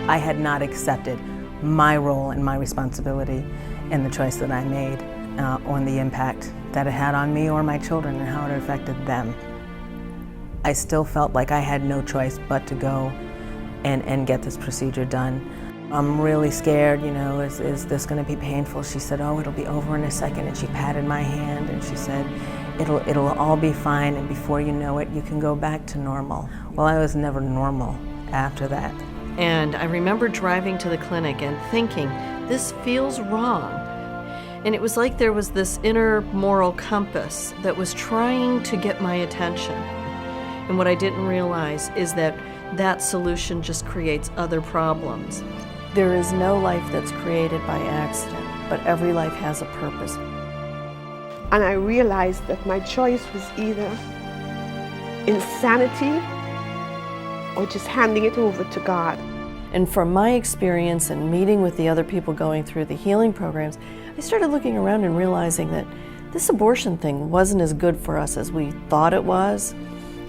I had not accepted my role and my responsibility in the choice that I made on the impact that it had on me or my children and how it affected them. I still felt like I had no choice but to go and get this procedure done. I'm really scared, you know, is this going to be painful? She said, oh, it'll be over in a second, and she patted my hand and she said, it'll all be fine, and before you know it, you can go back to normal. Well, I was never normal after that. And I remember driving to the clinic and thinking, this feels wrong. And it was like there was this inner moral compass that was trying to get my attention. And what I didn't realize is that that solution just creates other problems. There is no life that's created by accident, but every life has a purpose. And I realized that my choice was either insanity or just handing it over to God. And from my experience and meeting with the other people going through the healing programs, I started looking around and realizing that this abortion thing wasn't as good for us as we thought it was.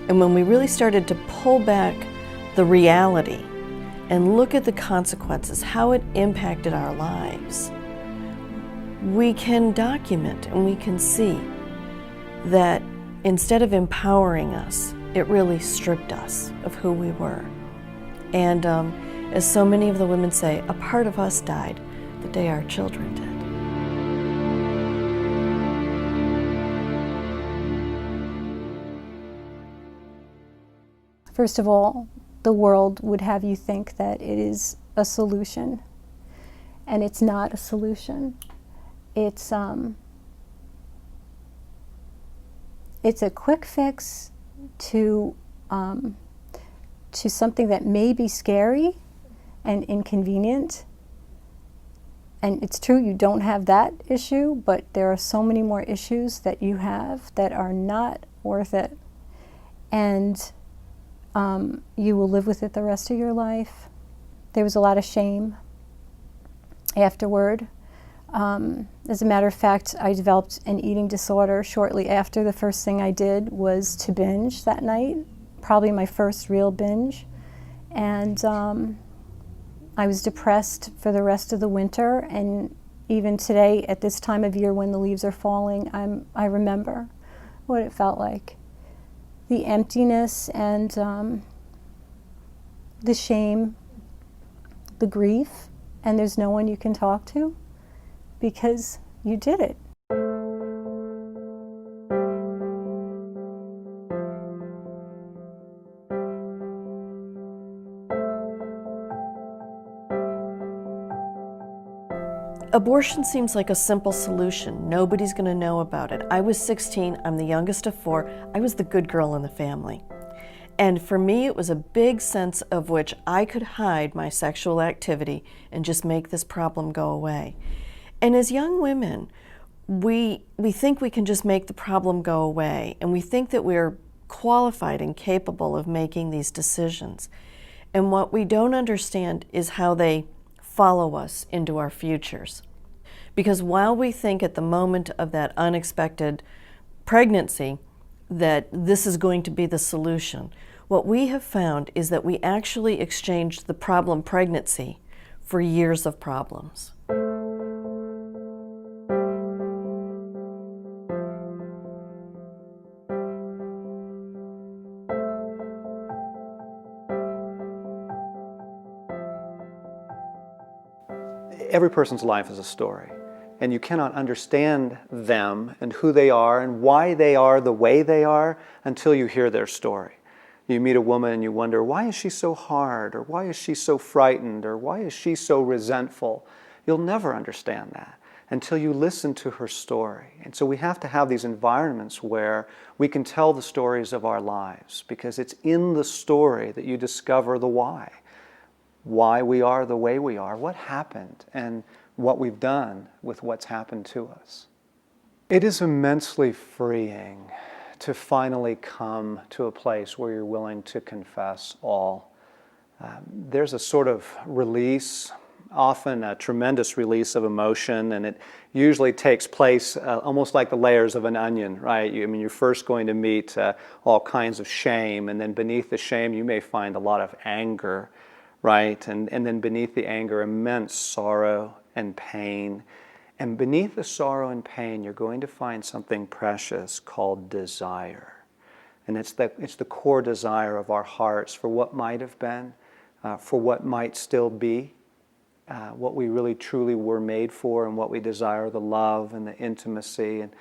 And when we really started to pull back the reality and look at the consequences, how it impacted our lives, we can document and we can see that instead of empowering us, it really stripped us of who we were. And as so many of the women say, a part of us died the day our children did. First of all, the world would have you think that it is a solution, and it's not a solution. It's a quick fix to something that may be scary and inconvenient. And it's true, you don't have that issue, but there are so many more issues that you have that are not worth it. And you will live with it the rest of your life. There was a lot of shame afterward. As a matter of fact, I developed an eating disorder shortly after. The first thing I did was to binge that night, probably my first real binge. And I was depressed for the rest of the winter, and even today, at this time of year when the leaves are falling, I remember what it felt like. The emptiness and the shame, the grief, and there's no one you can talk to because you did it. Abortion seems like a simple solution. Nobody's going to know about it. I was 16, I'm the youngest of 4. I was the good girl in the family. And for me, it was a big sense of which I could hide my sexual activity and just make this problem go away. And as young women, we think we can just make the problem go away, and we think that we're qualified and capable of making these decisions. And what we don't understand is how they follow us into our futures. Because while we think at the moment of that unexpected pregnancy that this is going to be the solution, what we have found is that we actually exchanged the problem pregnancy for years of problems. Every person's life is a story, and you cannot understand them and who they are and why they are the way they are until you hear their story. You meet a woman and you wonder, why is she so hard? Or why is she so frightened? Or why is she so resentful? You'll never understand that until you listen to her story. And so we have to have these environments where we can tell the stories of our lives, because it's in the story that you discover the why we are the way we are, what happened, and what we've done with what's happened to us. It is immensely freeing to finally come to a place where you're willing to confess all. There's a sort of release, often a tremendous release of emotion, and it usually takes place almost like the layers of an onion, right? You're first going to meet all kinds of shame, and then beneath the shame you may find a lot of anger, right? And then beneath the anger, immense sorrow and pain. And beneath the sorrow and pain, you're going to find something precious called desire. And it's the core desire of our hearts for what might have been, for what might still be, what we really truly were made for, and what we desire, the love and the intimacy and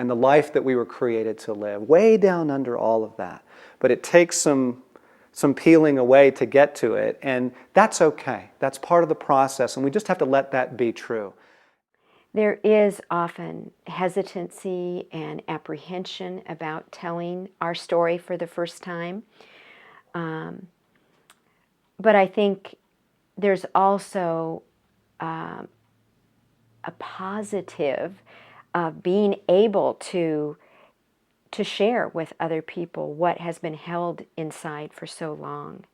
the life that we were created to live, way down under all of that. But it takes some peeling away to get to it, and that's okay. That's part of the process, and we just have to let that be true. There is often hesitancy and apprehension about telling our story for the first time. But I think there's also a positive of being able to share with other people what has been held inside for so long.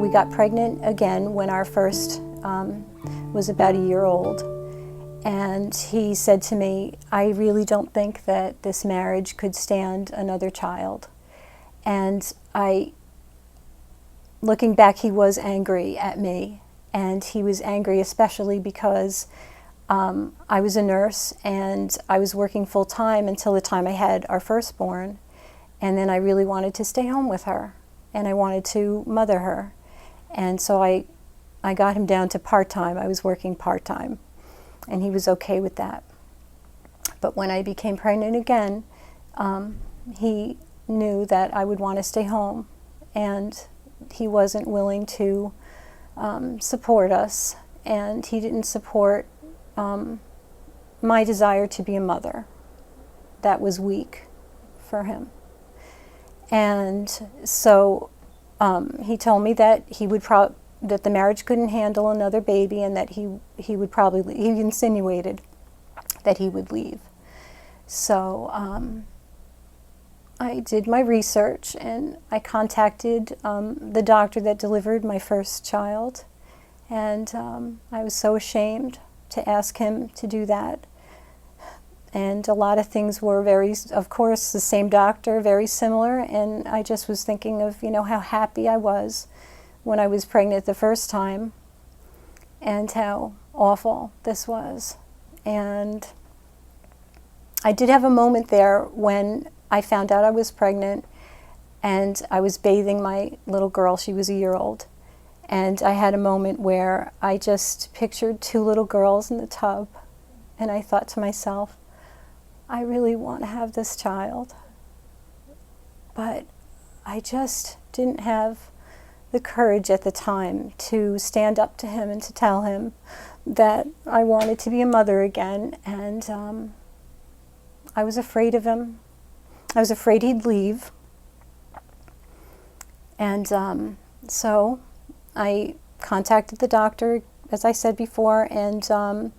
We got pregnant again when our first was about a year old. And he said to me, I really don't think that this marriage could stand another child. And looking back, he was angry at me. And he was angry especially because I was a nurse and I was working full time until the time I had our firstborn. And then I really wanted to stay home with her. And I wanted to mother her. And so I got him down to part-time. I was working part-time. And he was okay with that. But when I became pregnant again, he knew that I would want to stay home. And he wasn't willing to support us. And he didn't support my desire to be a mother. That was weak for him. And so he told me that that the marriage couldn't handle another baby, and that he would probably, he insinuated that he would leave. So I did my research, and I contacted the doctor that delivered my first child, and I was so ashamed to ask him to do that. And a lot of things were of course, the same doctor, very similar, and I just was thinking of, how happy I was when I was pregnant the first time, and how awful this was. And I did have a moment there when I found out I was pregnant, and I was bathing my little girl. She was a year old. And I had a moment where I just pictured two little girls in the tub, and I thought to myself, I really want to have this child. But I just didn't have the courage at the time to stand up to him and to tell him that I wanted to be a mother again. And I was afraid of him. I was afraid he'd leave. And so I contacted the doctor, as I said before, and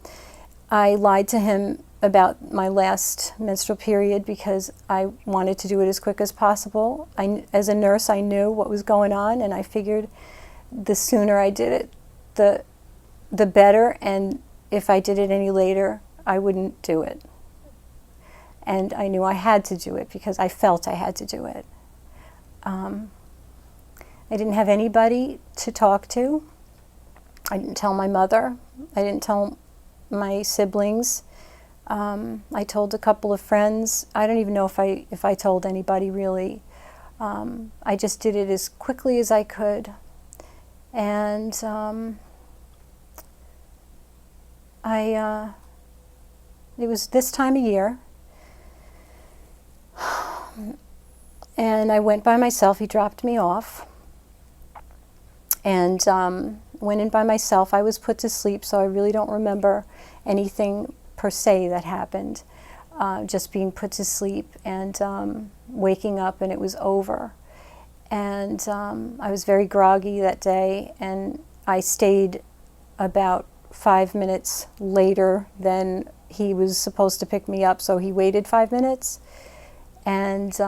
I lied to him about my last menstrual period because I wanted to do it as quick as possible. As a nurse, I knew what was going on, and I figured the sooner I did it, the better, and if I did it any later, I wouldn't do it. And I knew I had to do it because I felt I had to do it. I didn't have anybody to talk to. I didn't tell my mother. I didn't tell my siblings. I told a couple of friends. I don't even know if I told anybody really. I just did it as quickly as I could. And it was this time of year. And I went by myself. He dropped me off. And went in by myself. I was put to sleep, so I really don't remember anything per se that happened. Just being put to sleep and waking up, and it was over. And I was very groggy that day, and I stayed about 5 minutes later than he was supposed to pick me up, so he waited 5 minutes. And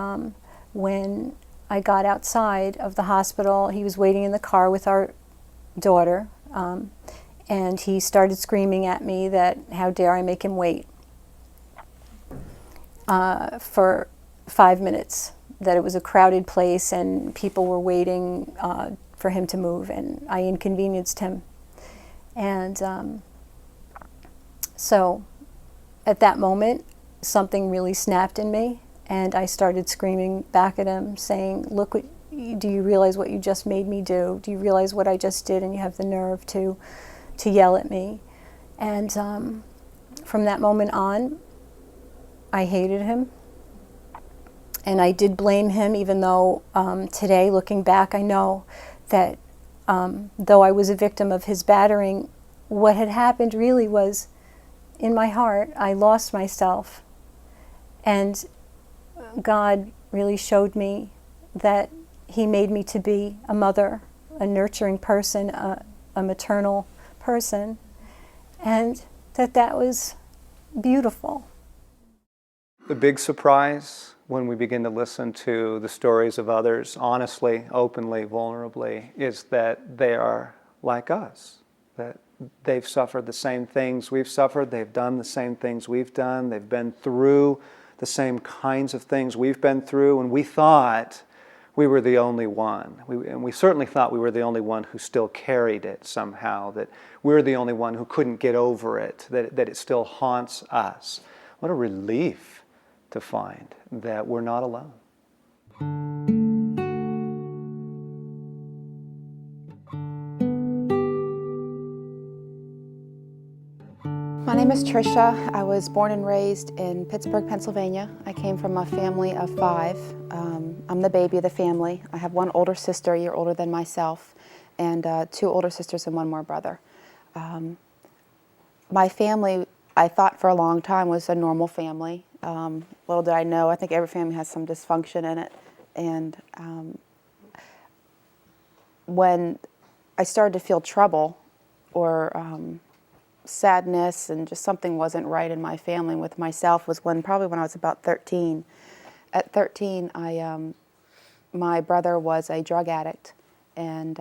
when I got outside of the hospital, he was waiting in the car with our daughter, and he started screaming at me that how dare I make him wait. for 5 minutes, that it was a crowded place and people were waiting for him to move, and I inconvenienced him. And so at that moment, something really snapped in me, and I started screaming back at him, saying, "Look, do you realize what you just made me do? Do you realize what I just did? And you have the nerve to yell at me." And from that moment on, I hated him. And I did blame him, even though today, looking back, I know that though I was a victim of his battering, what had happened really was, in my heart, I lost myself. And God really showed me that he made me to be a mother, a nurturing person, a maternal person, and that was beautiful. The big surprise when we begin to listen to the stories of others honestly, openly, vulnerably, is that they are like us, that they've suffered the same things we've suffered, they've done the same things we've done, they've been through the same kinds of things we've been through, and we thought we were the only one. And we certainly thought we were the only one who still carried it somehow, that we're the only one who couldn't get over it, that it still haunts us. What a relief to find that we're not alone. My name is Trisha. I was born and raised in Pittsburgh, Pennsylvania. I came from a family of 5. I'm the baby of the family. I have one older sister, a year older than myself, and 2 older sisters and 1 more brother. My family, I thought for a long time, was a normal family. Little did I know, I think every family has some dysfunction in it. And when I started to feel trouble or sadness and just something wasn't right in my family with myself was probably when I was about 13. At 13, my brother was a drug addict, and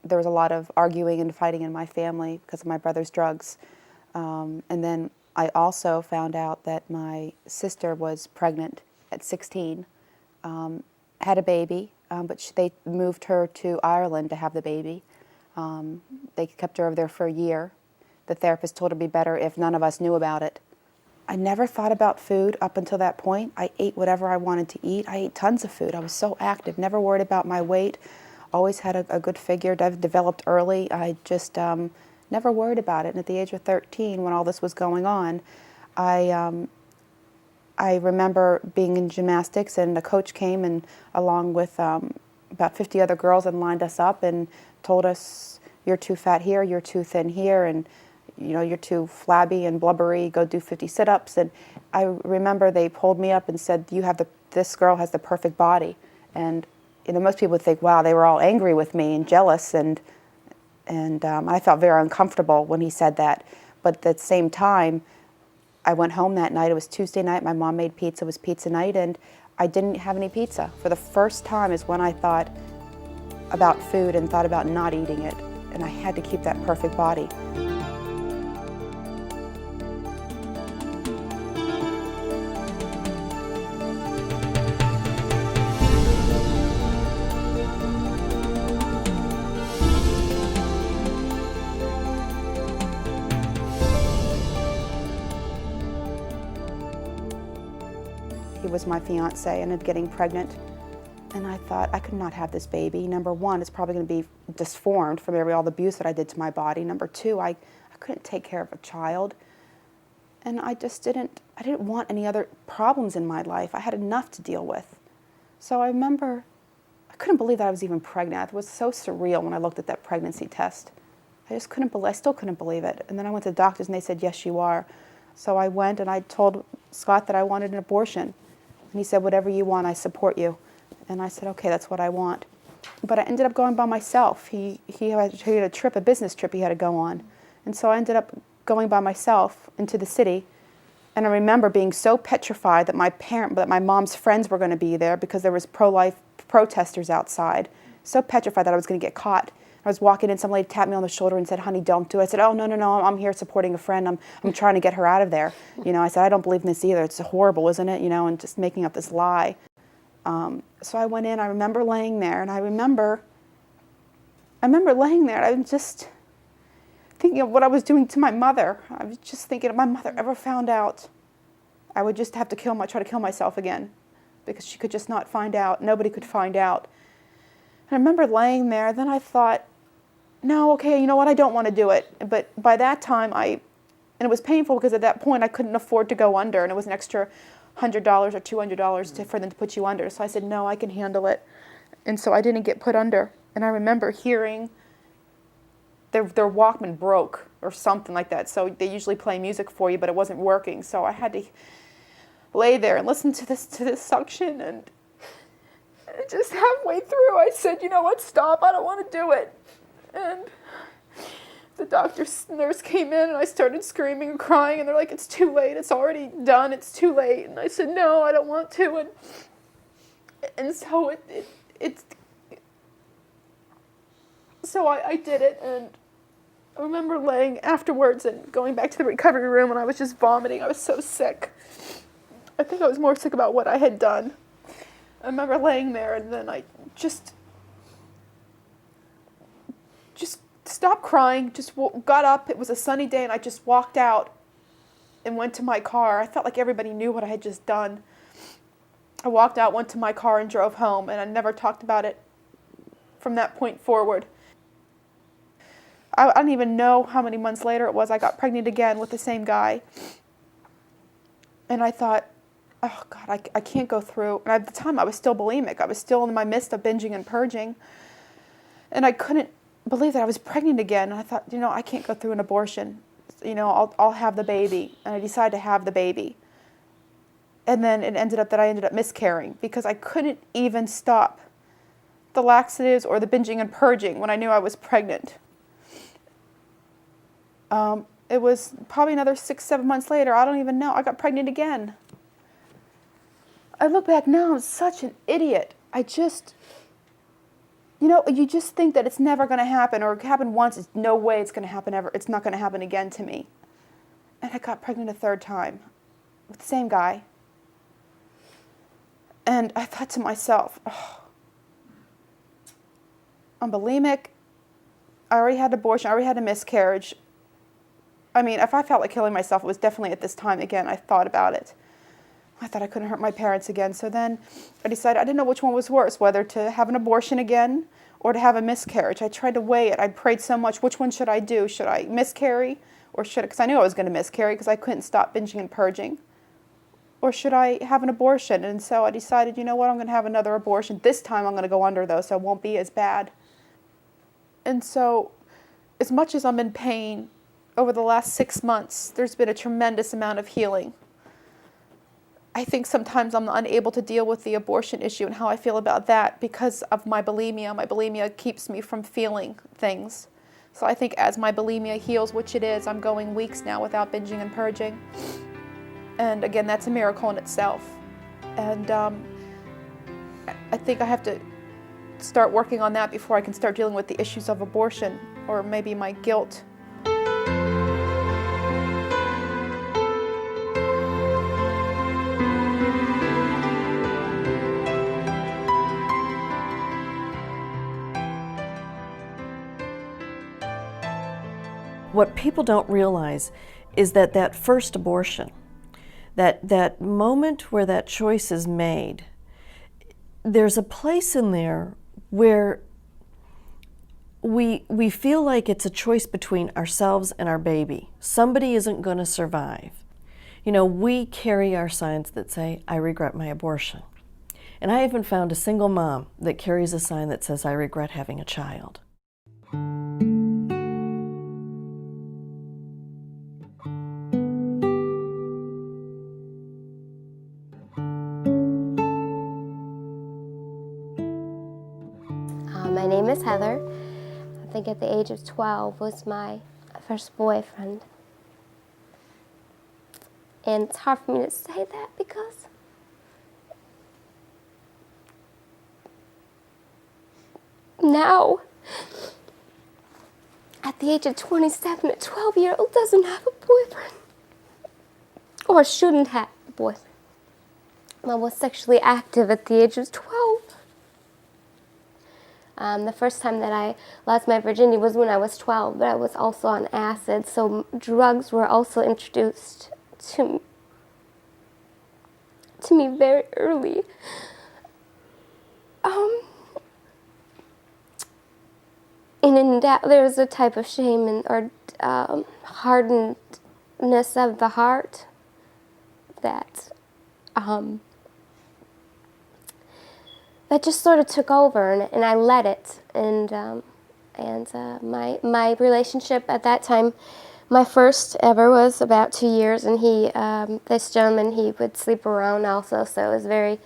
there was a lot of arguing and fighting in my family because of my brother's drugs. And then I also found out that my sister was pregnant at 16, had a baby, but they moved her to Ireland to have the baby. They kept her over there for a year. The therapist told her it'd be better if none of us knew about it. I never thought about food up until that point. I ate whatever I wanted to eat. I ate tons of food. I was so active, never worried about my weight, always had a good figure, developed early. I just never worried about it. And at the age of 13, when all this was going on, I remember being in gymnastics, and a coach came and along with about 50 other girls and lined us up and told us, "You're too fat here, you're too thin here, and you're too flabby and blubbery, go do 50 sit-ups." And I remember they pulled me up and said, this girl has the perfect body. And most people would think, wow, they were all angry with me and jealous, and I felt very uncomfortable when he said that. But at the same time, I went home that night. It was Tuesday night. My mom made pizza. It was pizza night, and I didn't have any pizza. For the first time is when I thought about food and thought about not eating it. And I had to keep that perfect body. He was my fiance. I ended up getting pregnant. And I thought, I could not have this baby. Number one, it's probably going to be disformed from all the abuse that I did to my body. Number two, I couldn't take care of a child. And I didn't want any other problems in my life. I had enough to deal with. So I remember, I couldn't believe that I was even pregnant. It was so surreal when I looked at that pregnancy test. I still couldn't believe it. And then I went to the doctors and they said, yes, you are. So I went and I told Scott that I wanted an abortion. And he said, whatever you want, I support you. And I said, okay, that's what I want. But I ended up going by myself. He had a business trip he had to go on. And so I ended up going by myself into the city. And I remember being so petrified that my mom's friends were going to be there because there was pro-life protesters outside. So petrified that I was going to get caught. I was walking in, some lady tapped me on the shoulder and said, "Honey, don't do it." I said, "Oh, no, no, no, I'm here supporting a friend. I'm trying to get her out of there." You know, I said, "I don't believe in this either. It's horrible, isn't it?" You know, and just making up this lie. So I went in, I remember laying there, and I remember laying there, and I was just thinking of what I was doing to my mother. I was just thinking, if my mother ever found out, I would just have to try to kill myself again, because she could just not find out. Nobody could find out. And I remember laying there, then I thought, no, okay, you know what, I don't want to do it. But by that time, and it was painful because at that point I couldn't afford to go under, and it was an extra $100 or $200 for them to put you under. So I said, no, I can handle it. And so I didn't get put under. And I remember hearing their Walkman broke or something like that. So they usually play music for you, but it wasn't working. So I had to lay there and listen to this suction, and just halfway through I said, you know what, stop, I don't want to do it. And the nurse came in, and I started screaming and crying, and they're like, "It's too late, it's already done, it's too late." And I said, "No, I don't want to." And so so I did it, and I remember laying afterwards and going back to the recovery room, and I was just vomiting. I was so sick. I think I was more sick about what I had done. I remember laying there, and then I just stopped crying, just got up. It was a sunny day, and I just walked out and went to my car. I felt like everybody knew what I had just done. I walked out, went to my car, and drove home, and I never talked about it from that point forward. I don't even know how many months later it was. I got pregnant again with the same guy. And I thought, oh God, I can't go through. And at the time I was still bulimic. I was still in my midst of binging and purging. And I couldn't believe that I was pregnant again. And I thought, you know, I can't go through an abortion. You know, I'll have the baby. And I decided to have the baby. And then it ended up that I ended up miscarrying because I couldn't even stop the laxatives or the binging and purging when I knew I was pregnant. It was probably another 6-7 months later, I don't even know, I got pregnant again. I look back now, I'm such an idiot. I just, you know, you just think that it's never going to happen, or it happened once, it's no way it's going to happen ever. It's not going to happen again to me. And I got pregnant a third time with the same guy. And I thought to myself, oh, I'm bulimic. I already had an abortion. I already had a miscarriage. I mean, if I felt like killing myself, it was definitely at this time again. I thought about it. I thought I couldn't hurt my parents again. So then I decided I didn't know which one was worse, whether to have an abortion again or to have a miscarriage. I tried to weigh it. I prayed so much. Which one should I do? Should I miscarry? Or should I, because I knew I was going to miscarry because I couldn't stop binging and purging. Or should I have an abortion? And so I decided, you know what, I'm going to have another abortion. This time I'm going to go under, though, so it won't be as bad. And so as much as I'm in pain, over the last 6 months, there's been a tremendous amount of healing. I think sometimes I'm unable to deal with the abortion issue and how I feel about that because of my bulimia. My bulimia keeps me from feeling things. So I think as my bulimia heals, which it is, I'm going weeks now without binging and purging. And again, that's a miracle in itself. And I think I have to start working on that before I can start dealing with the issues of abortion or maybe my guilt. What people don't realize is that that first abortion, that moment where that choice is made, there's a place in there where we feel like it's a choice between ourselves and our baby. Somebody isn't going to survive. You know, we carry our signs that say, "I regret my abortion." And I haven't found a single mom that carries a sign that says, "I regret having a child." My name is Heather. I think at the age of 12 was my first boyfriend. And it's hard for me to say that because now at the age of 27, a 12-year-old doesn't have a boyfriend. Or shouldn't have a boyfriend. I was sexually active at the age of 12. The first time that I lost my virginity was when I was 12, but I was also on acid, so drugs were also introduced to me very early. And in that, there's a type of shame or hardenedness of the heart that that just sort of took over, and I let it. And my relationship at that time, my first ever, was about 2 years, and this gentleman, he would sleep around also, so it was very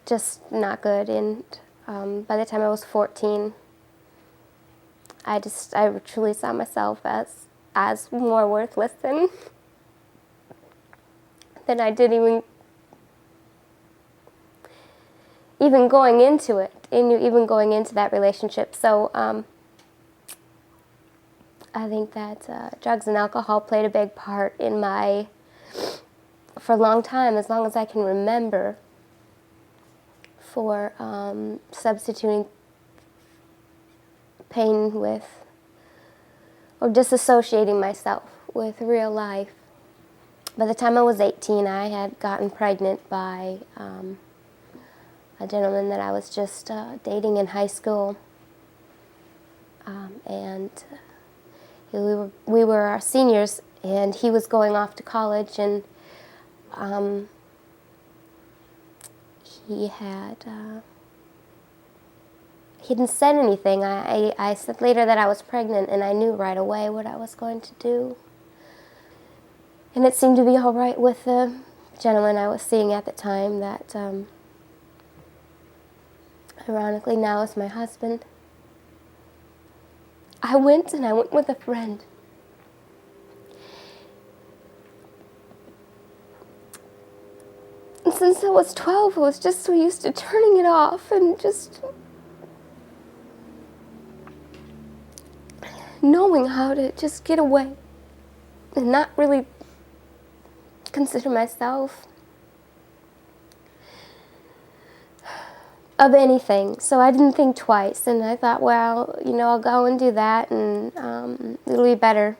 just not good. And by the time I was 14, I truly saw myself as more worthless than I did even going into it, even going into that relationship. So I think that drugs and alcohol played a big part in for a long time, as long as I can remember, for substituting pain with, or disassociating myself with real life. By the time I was 18, I had gotten pregnant by a gentleman that I was just dating in high school, and we were our seniors, and he was going off to college, and he hadn't said anything. I said later that I was pregnant, and I knew right away what I was going to do. And it seemed to be all right with the gentleman I was seeing at the time that, ironically, now is my husband. I went with a friend. And since I was 12, I was just so used to turning it off and just knowing how to just get away and not really consider myself of anything. So I didn't think twice, and I thought, well, I'll go and do that, and it'll be better.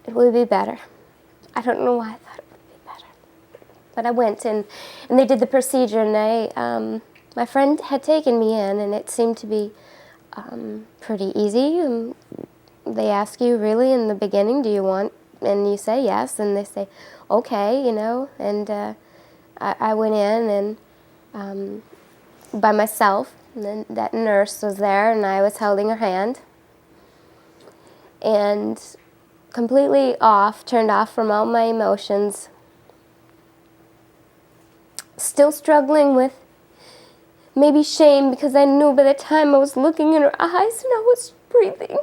It will be better. I don't know why I thought it would be better. But I went, and they did the procedure, and my friend had taken me in, and it seemed to be pretty easy. And they ask you, really, in the beginning, do you want, and you say yes, and they say, okay, and I went in, and by myself, and then that nurse was there, and I was holding her hand, and completely turned off from all my emotions, still struggling with maybe shame, because I knew by the time I was looking in her eyes and I was breathing,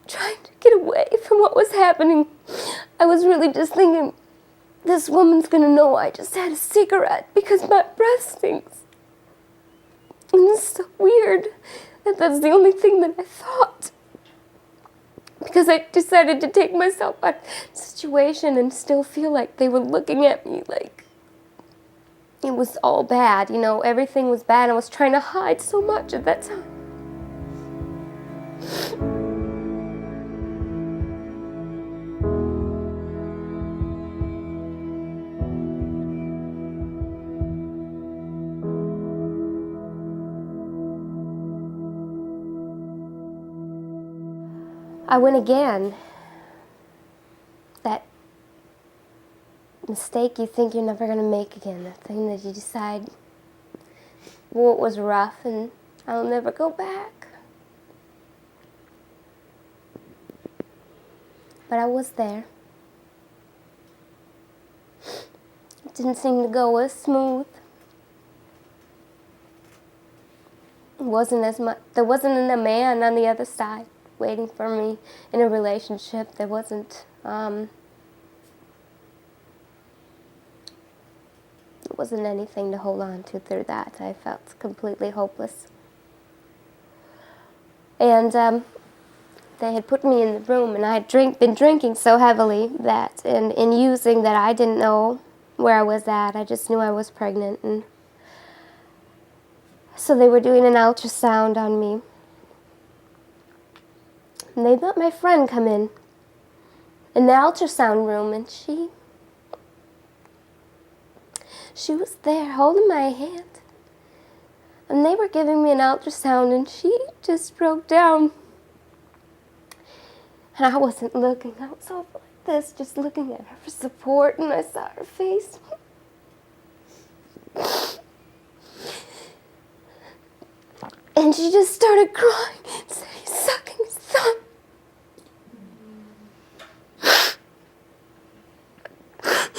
trying to get away from what was happening. I was really just thinking, this woman's gonna know I just had a cigarette because my breath stinks. And it's so weird that that's the only thing that I thought. Because I decided to take myself out of the situation and still feel like they were looking at me like it was all bad. Everything was bad. I was trying to hide so much at that time. I went again. That mistake you think you're never going to make again. That thing that you decide, well, it was rough and I'll never go back. But I was there. It didn't seem to go as smooth. It wasn't as much. There wasn't a man on the other side waiting for me in a relationship. There wasn't, it wasn't anything to hold on to through that. I felt completely hopeless. And they had put me in the room, and I had been drinking so heavily that, and using that, I didn't know where I was at. I just knew I was pregnant. And so they were doing an ultrasound on me. And they let my friend come in the ultrasound room, and she was there holding my hand. And they were giving me an ultrasound, and she just broke down. And I wasn't looking. I was over like this, just looking at her for support, and I saw her face. And she just started crying and said, "He's sucking his thumb."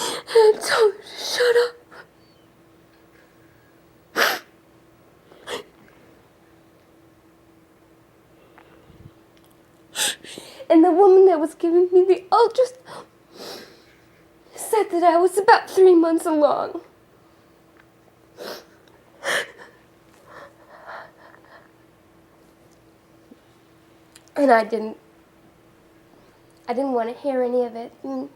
And I told her to shut up. And the woman that was giving me the ultrasound said that I was about 3 months along. And I didn't want to hear any of it. And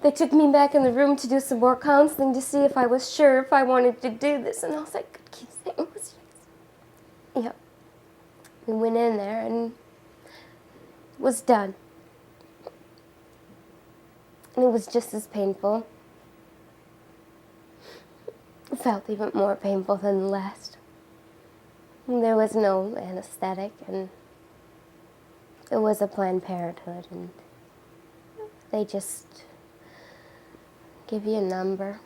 they took me back in the room to do some more counseling to see if I was sure if I wanted to do this. And all I could keep saying was yes. Yep. We went in there and it was done. And it was just as painful. It felt even more painful than the last. And there was no anesthetic, and it was a Planned Parenthood, and they just give you a number,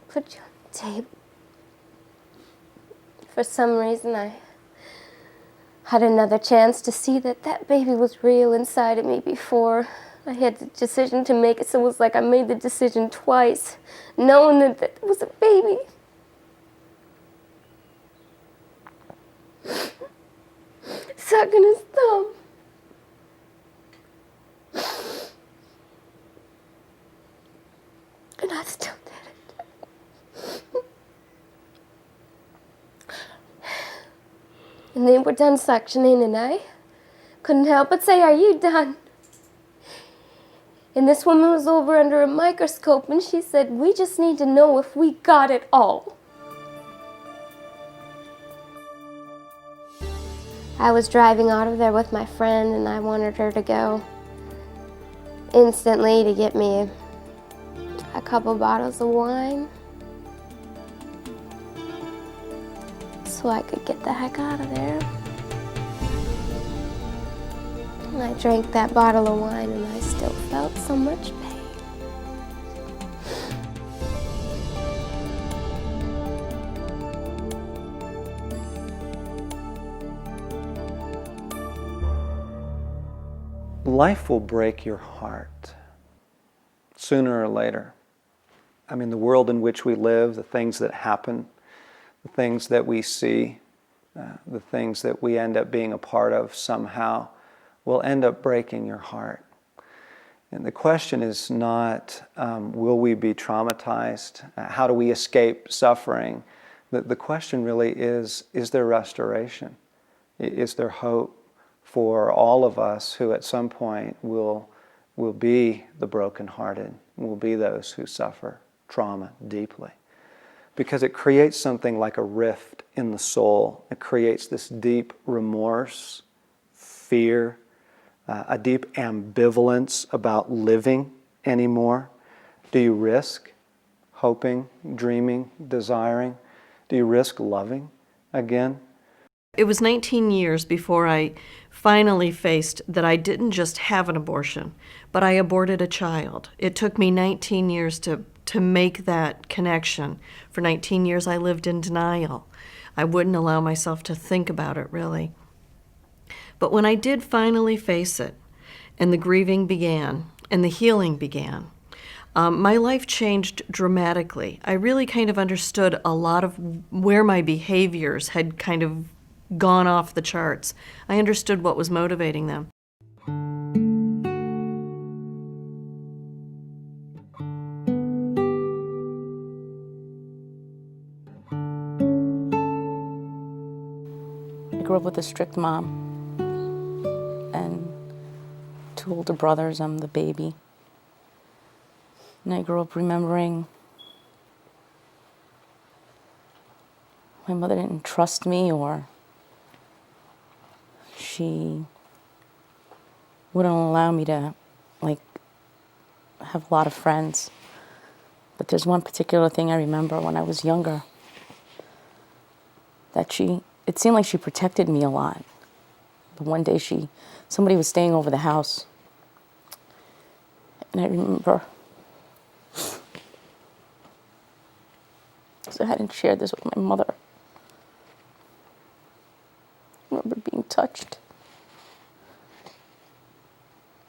put you on the table. For some reason, I had another chance to see that that baby was real inside of me before I had the decision to make it. So it was like I made the decision twice, knowing that it was a baby. Sucking his thumb. And I still did it. And they were done suctioning, and I couldn't help but say, "Are you done?" And this woman was over under a microscope, and she said, "We just need to know if we got it all." I was driving out of there with my friend, and I wanted her to go instantly to get me a couple bottles of wine so I could get the heck out of there. And I drank that bottle of wine, and I still felt so much pain. Life will break your heart sooner or later. I mean, the world in which we live, the things that happen, the things that we see, the things that we end up being a part of somehow will end up breaking your heart. And the question is not, will we be traumatized? How do we escape suffering? The question really is there restoration? Is there hope for all of us who at some point will be the brokenhearted, will be those who suffer trauma deeply? Because it creates something like a rift in the soul. It creates this deep remorse, fear, a deep ambivalence about living anymore. Do you risk hoping, dreaming, desiring? Do you risk loving again? It was 19 years before I finally faced that I didn't just have an abortion, but I aborted a child. It took me 19 years to make that connection. For 19 years, I lived in denial. I wouldn't allow myself to think about it, really. But when I did finally face it, and the grieving began, and the healing began, my life changed dramatically. I really kind of understood a lot of where my behaviors had kind of gone off the charts. I understood what was motivating them. grew up with a strict mom and 2 older brothers. I'm the baby. And I grew up remembering my mother didn't trust me, or she wouldn't allow me to, like, have a lot of friends. But there's one particular thing I remember when I was younger, that it seemed like she protected me a lot. But one day somebody was staying over the house, and I remember, because I hadn't shared this with my mother, I remember being touched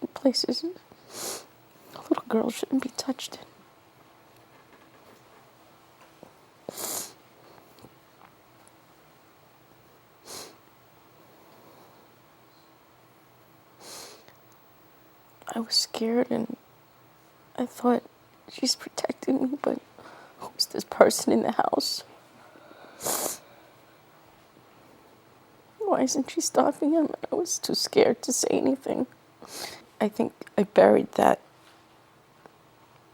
in places a little girl shouldn't be touched in. I was scared and I thought, she's protecting me, but who's this person in the house? Why isn't she stopping him? I was too scared to say anything. I think I buried that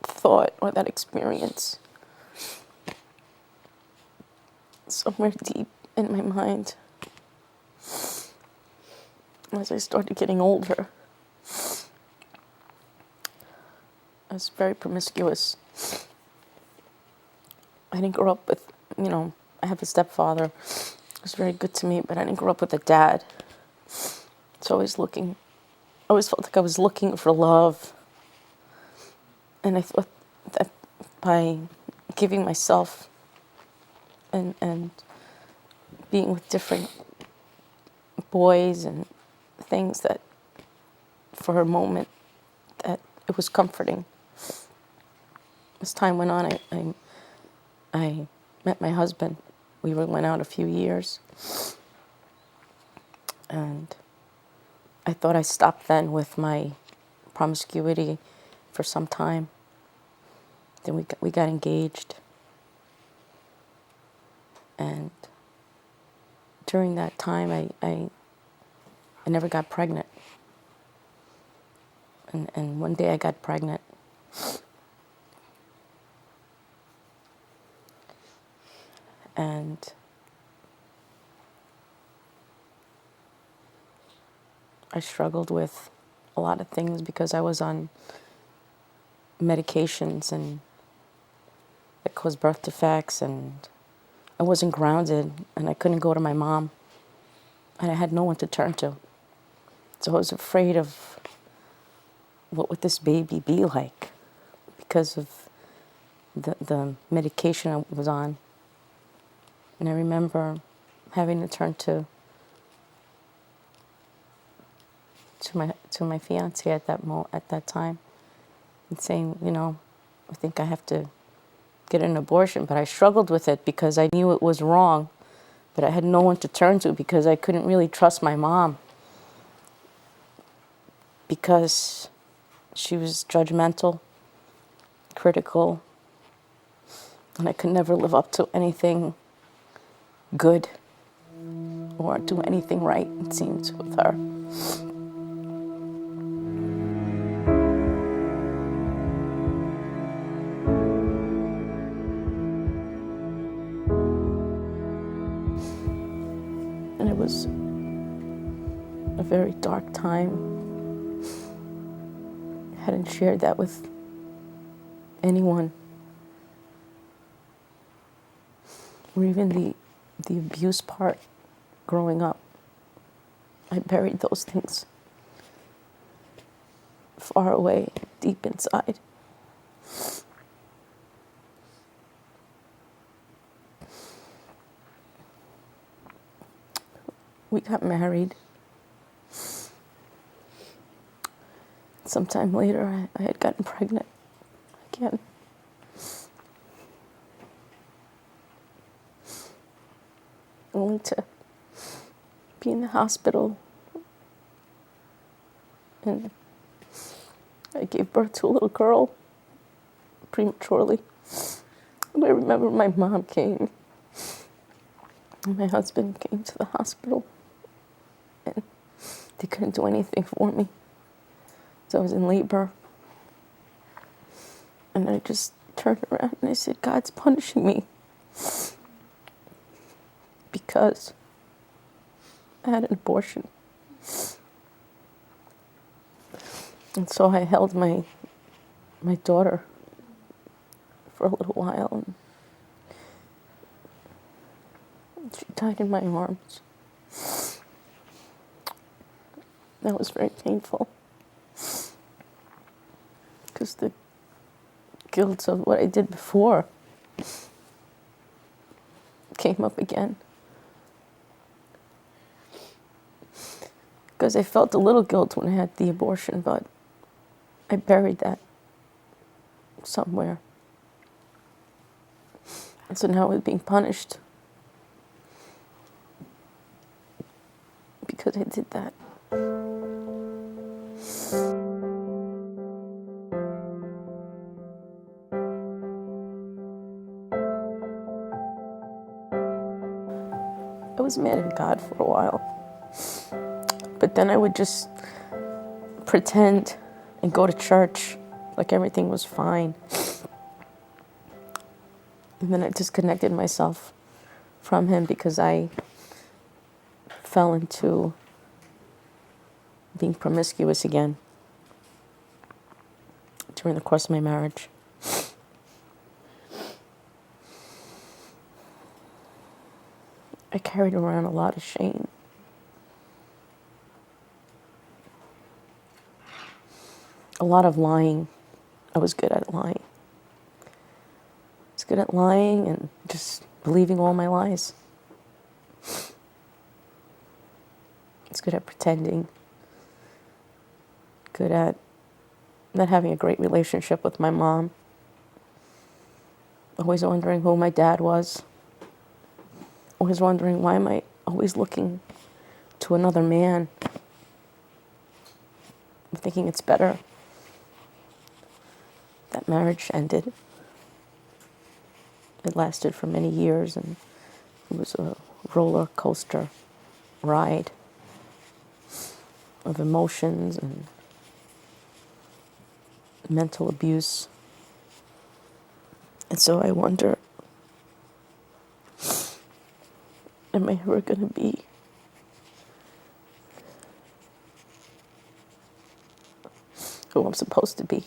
thought or that experience somewhere deep in my mind. As I started getting older, I was very promiscuous. I didn't grow up with, I have a stepfather who was very good to me, but I didn't grow up with a dad. So I always felt like I was looking for love. And I thought that by giving myself and being with different boys and things, that for a moment that it was comforting. As time went on, I met my husband. We went out a few years, and I thought I stopped then with my promiscuity for some time. Then we got engaged, and during that time, I never got pregnant. And one day I got pregnant. And I struggled with a lot of things because I was on medications and that caused birth defects, and I wasn't grounded, and I couldn't go to my mom, and I had no one to turn to. So I was afraid of what would this baby be like because of the medication I was on. And I remember having to turn to my fiance at that time and saying, I think I have to get an abortion. But I struggled with it because I knew it was wrong, but I had no one to turn to because I couldn't really trust my mom because she was judgmental, critical, and I could never live up to anything good or do anything right, it seems, with her. And it was a very dark time. I hadn't shared that with anyone, or even the abuse part growing up. I buried those things far away, deep inside. We got married. Sometime later, I had gotten pregnant again. Only to be in the hospital. And I gave birth to a little girl prematurely. And I remember my mom came, and my husband came to the hospital They couldn't do anything for me. So I was in labor. And I just turned around and I said, God's punishing me because I had an abortion. And so I held my daughter for a little while, and she died in my arms. That was very painful, because the guilt of what I did before came up again. Because I felt a little guilt when I had the abortion, but I buried that somewhere. And so now I was being punished because I did that. I was mad at God for a while. But then I would just pretend and go to church like everything was fine. And then I disconnected myself from him because I fell into being promiscuous again during the course of my marriage. I carried around a lot of shame. A lot of lying. I was good at lying. I was good at lying and just believing all my lies. I was good at pretending. Good at not having a great relationship with my mom. Always wondering who my dad was. Always wondering, why am I always looking to another man? I'm thinking it's better. That marriage ended. It lasted for many years, and it was a roller coaster ride of emotions and mental abuse. And so I wonder, am I ever going to be who I'm supposed to be?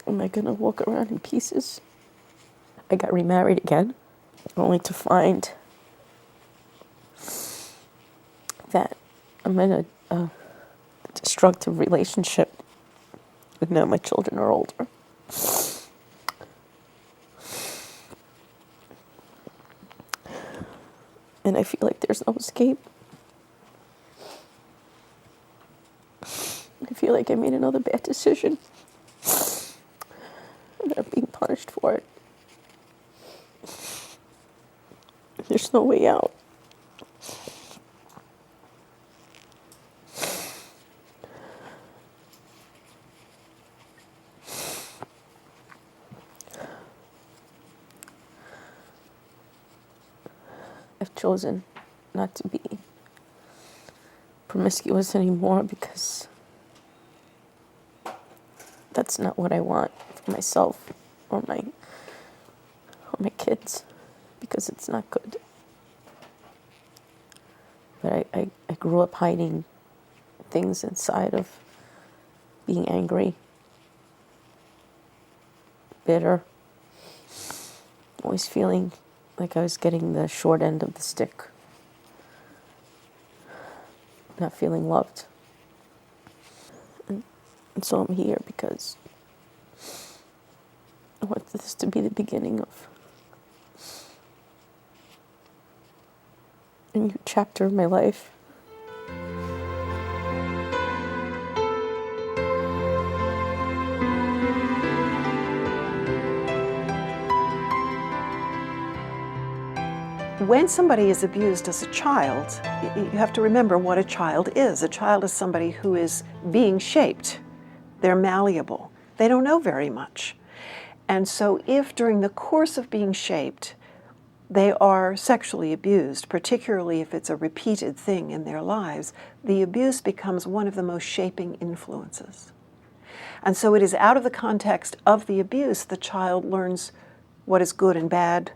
Am I going to walk around in pieces? I got remarried again, only to find that I'm in a destructive relationship. And now my children are older. And I feel like there's no escape. I feel like I made another bad decision. And I'm being punished for it. There's no way out. I've chosen not to be promiscuous anymore because that's not what I want for myself or my kids, because it's not good. But I grew up hiding things inside of being angry, bitter, always feeling like I was getting the short end of the stick, not feeling loved. And so I'm here because I want this to be the beginning of a new chapter of my life. When somebody is abused as a child, you have to remember what a child is. A child is somebody who is being shaped. They're malleable. They don't know very much. And so if during the course of being shaped, they are sexually abused, particularly if it's a repeated thing in their lives, the abuse becomes one of the most shaping influences. And so it is out of the context of the abuse the child learns what is good and bad,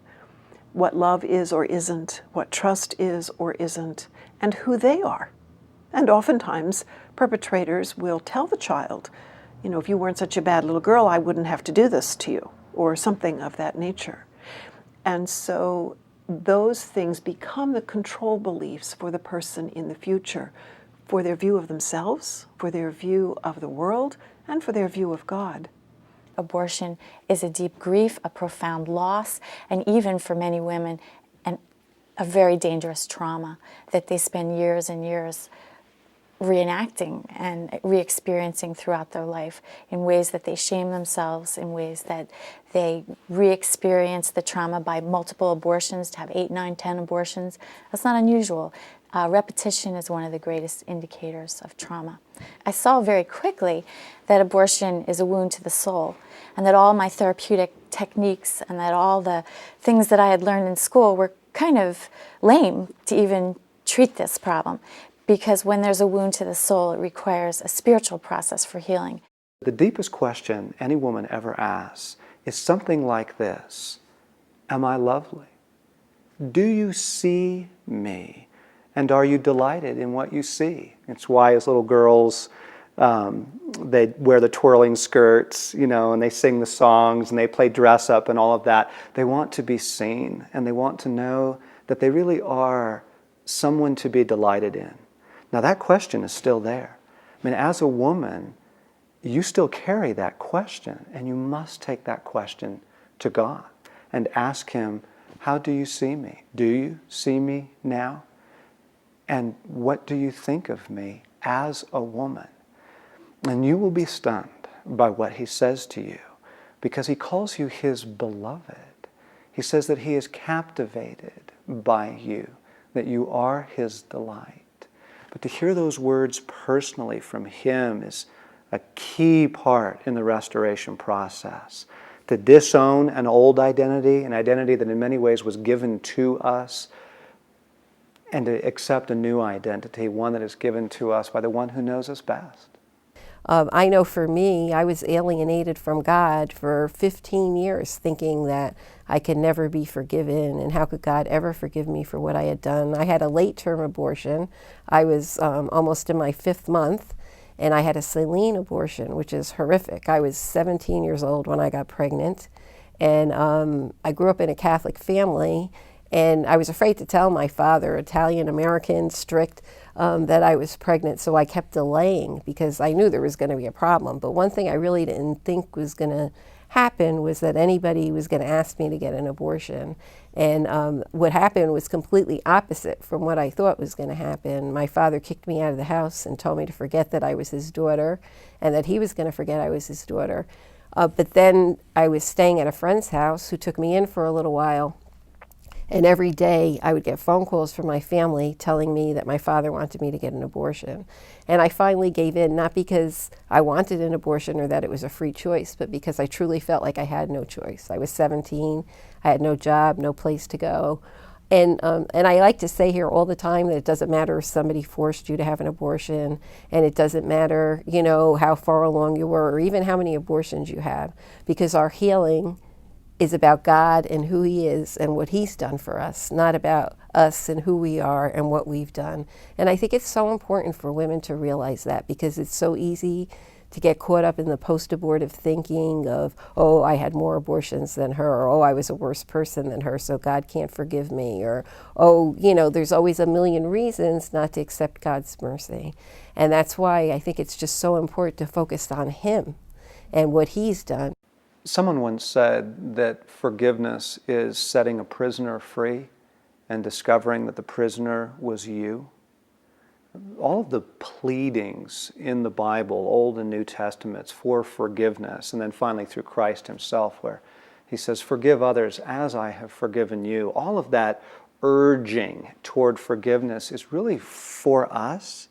what love is or isn't, what trust is or isn't, and who they are. And oftentimes, perpetrators will tell the child, you know, if you weren't such a bad little girl, I wouldn't have to do this to you, or something of that nature. And so those things become the control beliefs for the person in the future, for their view of themselves, for their view of the world, and for their view of God. Abortion is a deep grief, a profound loss, and even for many women, a very dangerous trauma that they spend years and years reenacting and re-experiencing throughout their life in ways that they shame themselves, in ways that they re-experience the trauma by multiple abortions, to have 8, 9, 10 abortions. That's not unusual. Repetition is one of the greatest indicators of trauma. I saw very quickly that abortion is a wound to the soul, and that all my therapeutic techniques and that all the things that I had learned in school were kind of lame to even treat this problem. Because when there's a wound to the soul, it requires a spiritual process for healing. The deepest question any woman ever asks is something like this: am I lovely? Do you see me? And are you delighted in what you see? It's why as little girls, they wear the twirling skirts, you know, and they sing the songs and they play dress up and all of that. They want to be seen, and they want to know that they really are someone to be delighted in. Now that question is still there. I mean, as a woman, you still carry that question, and you must take that question to God and ask Him, how do you see me? Do you see me now? And what do you think of me as a woman? And you will be stunned by what He says to you, because He calls you His beloved. He says that He is captivated by you, that you are His delight. But to hear those words personally from Him is a key part in the restoration process. To disown an old identity, an identity that in many ways was given to us, and to accept a new identity, one that is given to us by the one who knows us best. I know for me, I was alienated from God for 15 years, thinking that I could never be forgiven, and how could God ever forgive me for what I had done. I had a late-term abortion. I was almost in my 5th month, and I had a saline abortion, which is horrific. I was 17 years old when I got pregnant, and I grew up in a Catholic family, and I was afraid to tell my father, Italian-American, strict, that I was pregnant, so I kept delaying because I knew there was going to be a problem. But one thing I really didn't think was going to happen was that anybody was going to ask me to get an abortion. And what happened was completely opposite from what I thought was going to happen. My father kicked me out of the house and told me to forget that I was his daughter, and that he was going to forget I was his daughter. But then I was staying at a friend's house who took me in for a little while. And every day I would get phone calls from my family telling me that my father wanted me to get an abortion. And I finally gave in, not because I wanted an abortion or that it was a free choice, but because I truly felt like I had no choice. I was 17, I had no job, no place to go. And I like to say here all the time that it doesn't matter if somebody forced you to have an abortion, and it doesn't matter, you know, how far along you were or even how many abortions you have, because our healing is about God and who He is and what He's done for us, not about us and who we are and what we've done. And I think it's so important for women to realize that, because it's so easy to get caught up in the post-abortive thinking of, oh, I had more abortions than her, or oh, I was a worse person than her, so God can't forgive me, or oh, you know, there's always a million reasons not to accept God's mercy. And that's why I think it's just so important to focus on Him and what He's done. Someone once said that forgiveness is setting a prisoner free and discovering that the prisoner was you. All of the pleadings in the Bible, Old and New Testaments, for forgiveness, and then finally through Christ Himself, where He says, forgive others as I have forgiven you. All of that urging toward forgiveness is really for us,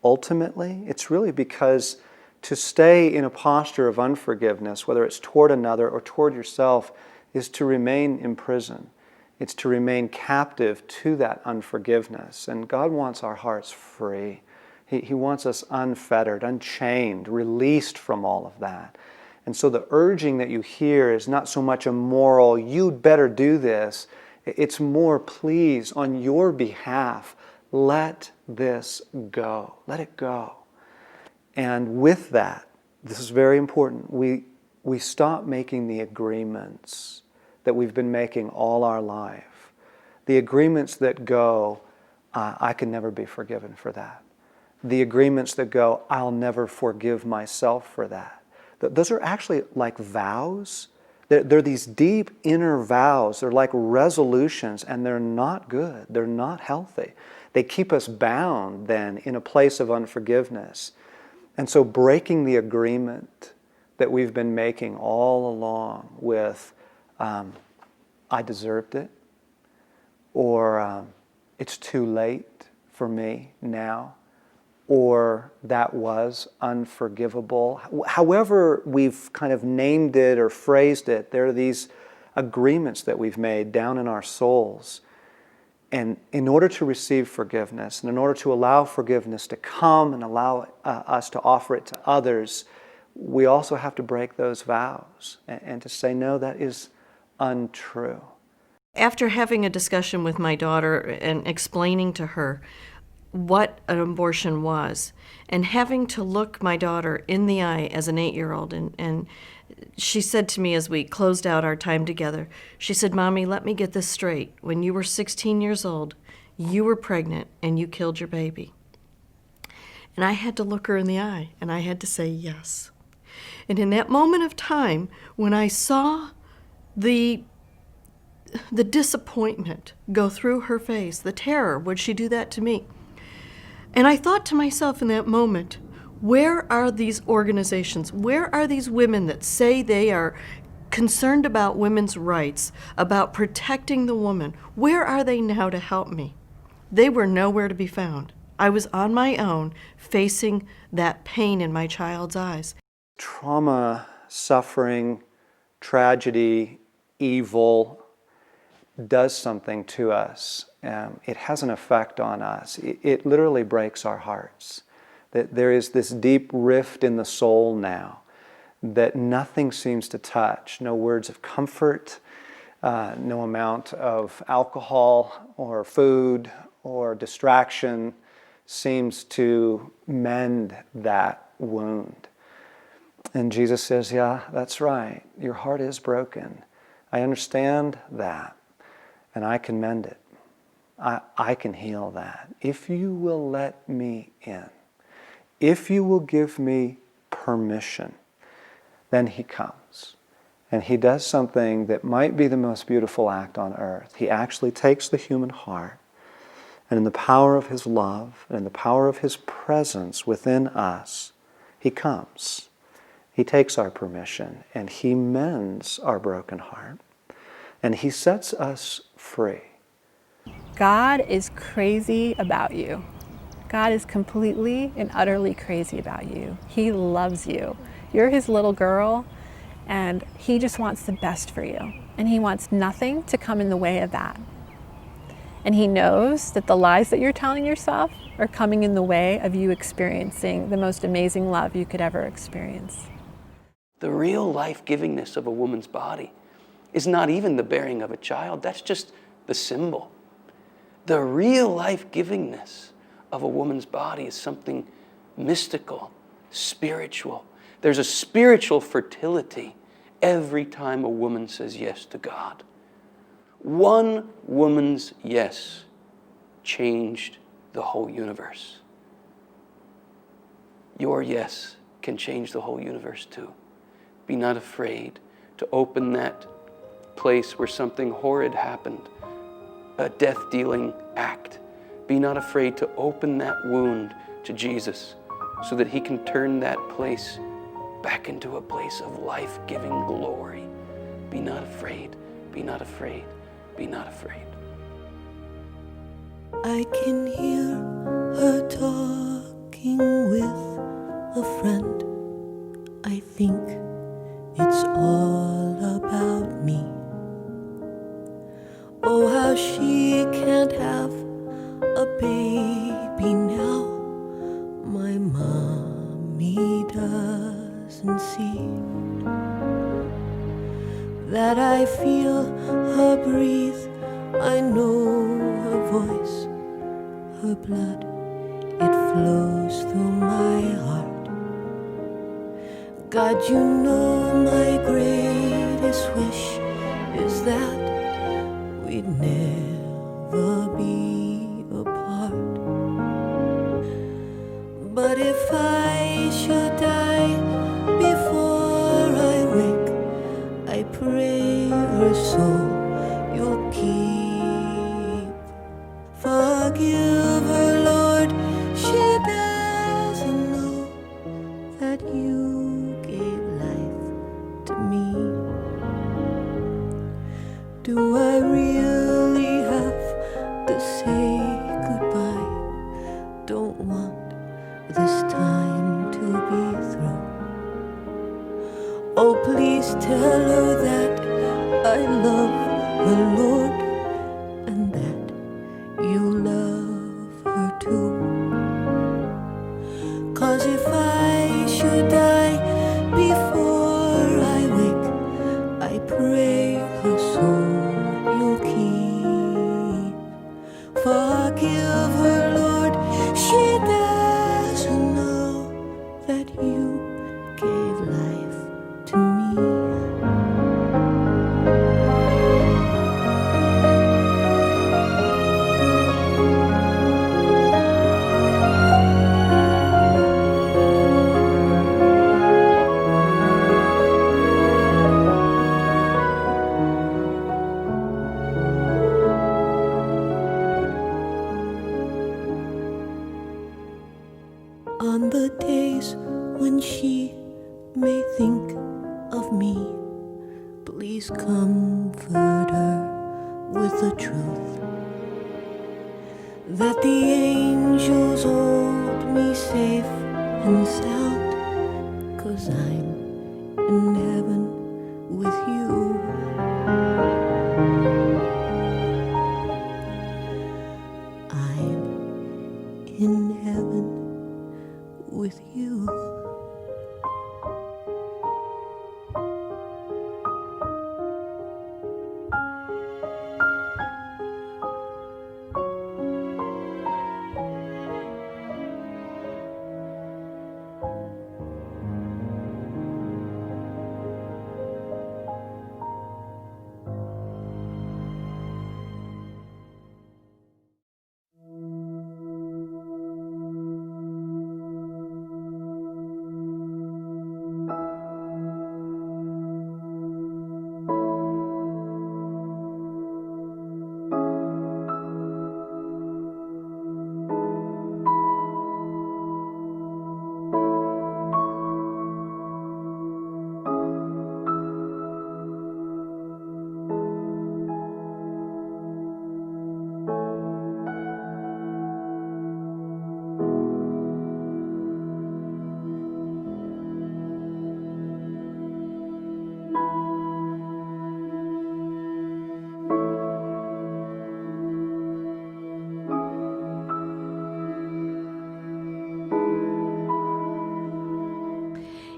ultimately. It's really because to stay in a posture of unforgiveness, whether it's toward another or toward yourself, is to remain in prison. It's to remain captive to that unforgiveness. And God wants our hearts free. He wants us unfettered, unchained, released from all of that. And so the urging that you hear is not so much a moral, you'd better do this. It's more, please, on your behalf, let this go. Let it go. And with that, this is very important, we stop making the agreements that we've been making all our life. The agreements that go, I can never be forgiven for that. The agreements that go, I'll never forgive myself for that. Those are actually like vows. They're these deep inner vows. They're like resolutions, and they're not good. They're not healthy. They keep us bound then in a place of unforgiveness. And so breaking the agreement that we've been making all along with, I deserved it, or it's too late for me now, or that was unforgivable. However we've kind of named it or phrased it, there are these agreements that we've made down in our souls. And in order to receive forgiveness, and in order to allow forgiveness to come and allow us to offer it to others, we also have to break those vows and to say, no, that is untrue. After having a discussion with my daughter and explaining to her what an abortion was, and having to look my daughter in the eye as an 8-year-old, and she said to me as we closed out our time together, she said, Mommy, let me get this straight. When you were 16 years old, you were pregnant and you killed your baby. And I had to look her in the eye, and I had to say yes. And in that moment of time, when I saw the disappointment go through her face, the terror, would she do that to me? And I thought to myself in that moment, where are these organizations? Where are these women that say they are concerned about women's rights, about protecting the woman? Where are they now to help me? They were nowhere to be found. I was on my own, facing that pain in my child's eyes. Trauma, suffering, tragedy, evil does something to us. It has an effect on us. It literally breaks our hearts. That there is this deep rift in the soul now that nothing seems to touch. No words of comfort, no amount of alcohol or food or distraction seems to mend that wound. And Jesus says, yeah, that's right. Your heart is broken. I understand that, and I can mend it. I can heal that. If you will let me in, if you will give me permission, then he comes. And he does something that might be the most beautiful act on earth. He actually takes the human heart, and in the power of his love, and in the power of his presence within us, he comes. He takes our permission, and he mends our broken heart, and he sets us free. God is crazy about you. God is completely and utterly crazy about you. He loves you. You're his little girl, and he just wants the best for you. And he wants nothing to come in the way of that. And he knows that the lies that you're telling yourself are coming in the way of you experiencing the most amazing love you could ever experience. The real life-givingness of a woman's body is not even the bearing of a child. That's just the symbol. The real life-givingness of a woman's body is something mystical, spiritual. There's a spiritual fertility every time a woman says yes to God. One woman's yes changed the whole universe. Your yes can change the whole universe too. Be not afraid to open that place where something horrid happened, a death-dealing act. Be not afraid to open that wound to Jesus so that he can turn that place back into a place of life-giving glory. Be not afraid, be not afraid, be not afraid. I can hear her talking with a friend. I think it's all about me. Oh, how she can't have a baby now. My mommy doesn't see that I feel her breathe, I know her voice, her blood, it flows through my heart. God, you know my greatest wish is that we'd never be apart. But if I should die before I wake, I pray her soul you'll keep. Forgive her, Lord, she doesn't know that you gave life to me. Do I really have to say goodbye? Don't want this time to be through. Oh, please tell her that I love her, Lord, and that you love her too. 'Cause if I should die before I wake, I pray her soul you'll keep. Forgive her, Lord, she doesn't know that you gave life to me. On the days when she may think of me, please comfort her with the truth that the angels hold me safe and sound, 'cause I'm in heaven with you. I'm in heaven with you.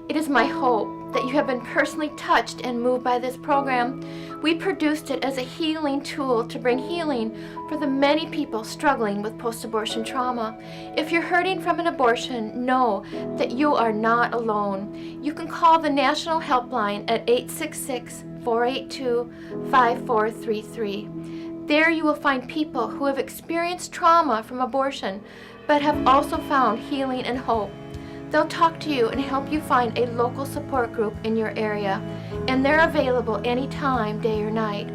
It is my hope that you have been personally touched and moved by this program. We produced it as a healing tool to bring healing for the many people struggling with post-abortion trauma. If you're hurting from an abortion, know that you are not alone. You can call the National Helpline at 866-482-5433. There you will find people who have experienced trauma from abortion, but have also found healing and hope. They'll talk to you and help you find a local support group in your area, and they're available anytime, day or night.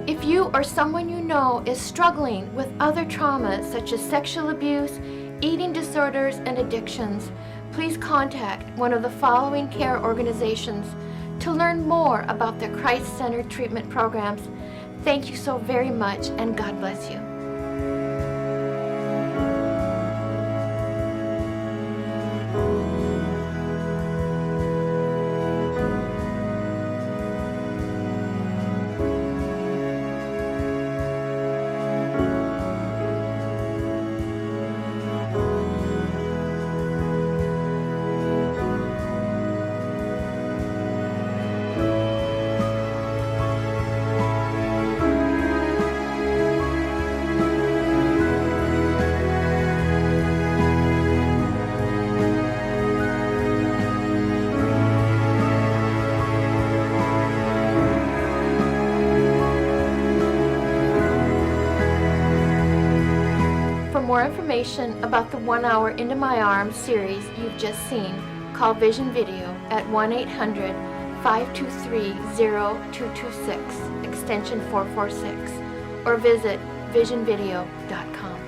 If you or someone you know is struggling with other traumas such as sexual abuse, eating disorders, and addictions, please contact one of the following care organizations to learn more about their Christ-centered treatment programs. Thank you so very much, and God bless you. more information about the 1 Hour Into My Arms series you've just seen, call Vision Video at 1-800-523-0226, extension 446, or visit visionvideo.com.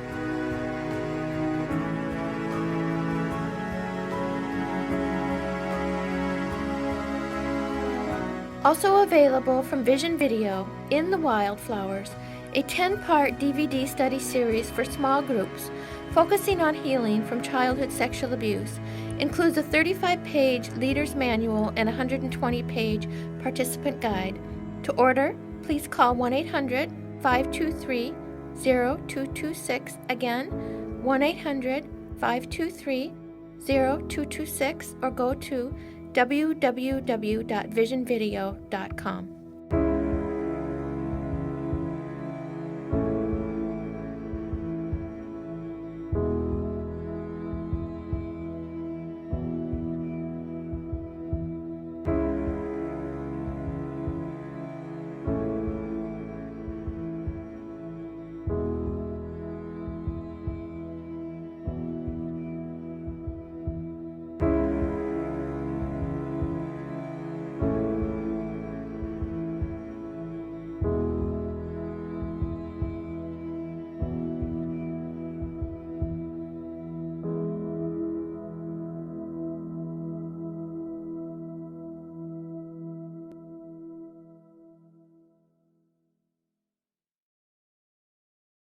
Also available from Vision Video, In the Wildflowers, a 10-part DVD study series for small groups focusing on healing from childhood sexual abuse, includes a 35-page leader's manual and a 120-page participant guide. To order, please call 1-800-523-0226, again, 1-800-523-0226, or go to www.visionvideo.com.